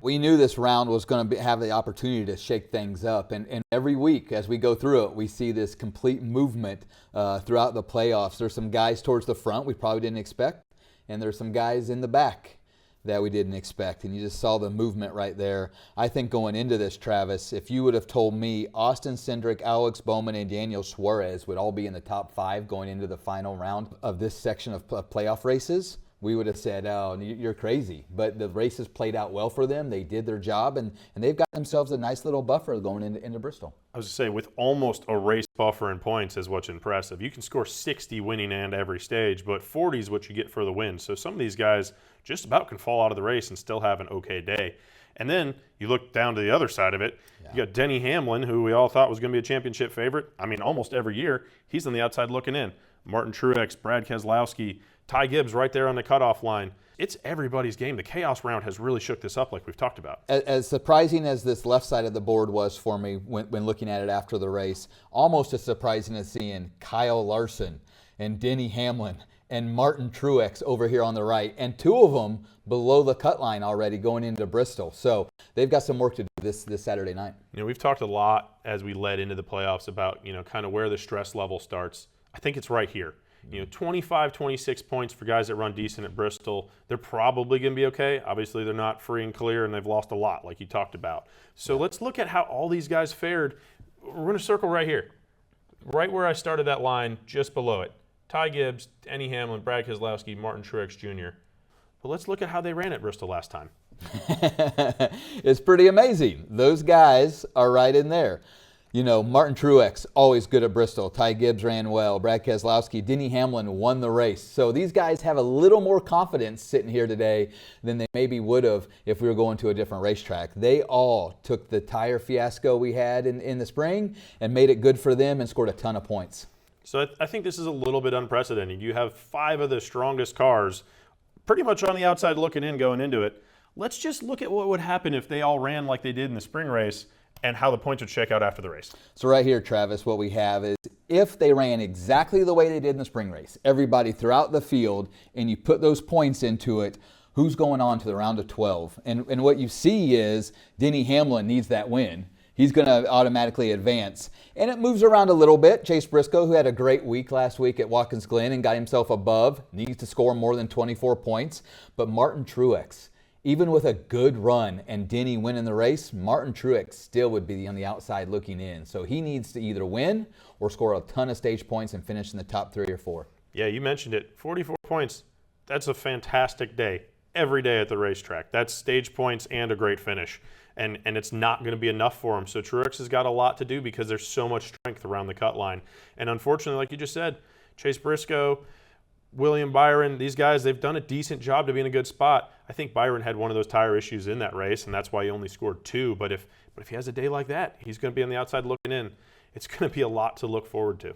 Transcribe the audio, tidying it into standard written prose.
We knew this round was going to have the opportunity to shake things up. And every week as we go through it, we see this complete movement throughout the playoffs. There's some guys towards the front we probably didn't expect, and there's some guys in the back that we didn't expect. And you just saw the movement right there. I think going into this, Travis, if you would have told me Austin Cindric, Alex Bowman, and Daniel Suarez would all be in the top 5 going into the final round of this section of playoff races, we would have said, oh, you're crazy. But the races played out well for them. They did their job, and they've got themselves a nice little buffer going into Bristol. I was going to say, with almost a race buffer in points is what's impressive. You can score 60 winning and every stage, but 40 is what you get for the win. So some of these guys just about can fall out of the race and still have an okay day. And then you look down to the other side of it. Yeah. You got Denny Hamlin, who we all thought was going to be a championship favorite. I mean, almost every year, he's on the outside looking in. Martin Truex, Brad Keselowski, Ty Gibbs right there on the cutoff line. It's everybody's game. The chaos round has really shook this up like we've talked about. As surprising as this left side of the board was for me when looking at it after the race, almost as surprising as seeing Kyle Larson and Denny Hamlin and Martin Truex over here on the right, and 2 of them below the cut line already going into Bristol. So they've got some work to do this Saturday night. You know, we've talked a lot as we led into the playoffs about, kind of where the stress level starts. I think it's right here. 25, 26 points for guys that run decent at Bristol. They're probably going to be okay. Obviously, they're not free and clear, and they've lost a lot, like you talked about. So let's look at how all these guys fared. We're going to circle right here, right where I started that line, just below it. Ty Gibbs, Denny Hamlin, Brad Keselowski, Martin Truex Jr. But let's look at how they ran at Bristol last time. It's pretty amazing. Those guys are right in there. Martin Truex, always good at Bristol. Ty Gibbs ran well. Brad Keselowski, Denny Hamlin won the race. So these guys have a little more confidence sitting here today than they maybe would have if we were going to a different racetrack. They all took the tire fiasco we had in the spring and made it good for them and scored a ton of points. So I think this is a little bit unprecedented. You have 5 of the strongest cars pretty much on the outside looking in going into it. Let's just look at what would happen if they all ran like they did in the spring race and how the points would shake out after the race. So right here, Travis, what we have is if they ran exactly the way they did in the spring race, everybody throughout the field, and you put those points into it, who's going on to the round of 12? And what you see is Denny Hamlin needs that win. He's going to automatically advance. And it moves around a little bit. Chase Briscoe, who had a great week last week at Watkins Glen and got himself above, needs to score more than 24 points. But Martin Truex, even with a good run and Denny winning the race, Martin Truex still would be on the outside looking in. So he needs to either win or score a ton of stage points and finish in the top 3 or 4. Yeah, you mentioned it. 44 points. That's a fantastic day. Every day at the racetrack. That's stage points and a great finish. And it's not going to be enough for him. So Truex has got a lot to do because there's so much strength around the cut line. And unfortunately, like you just said, Chase Briscoe, William Byron, these guys, they've done a decent job to be in a good spot. I think Byron had one of those tire issues in that race, and that's why he only scored 2. But if he has a day like that, he's going to be on the outside looking in. It's going to be a lot to look forward to.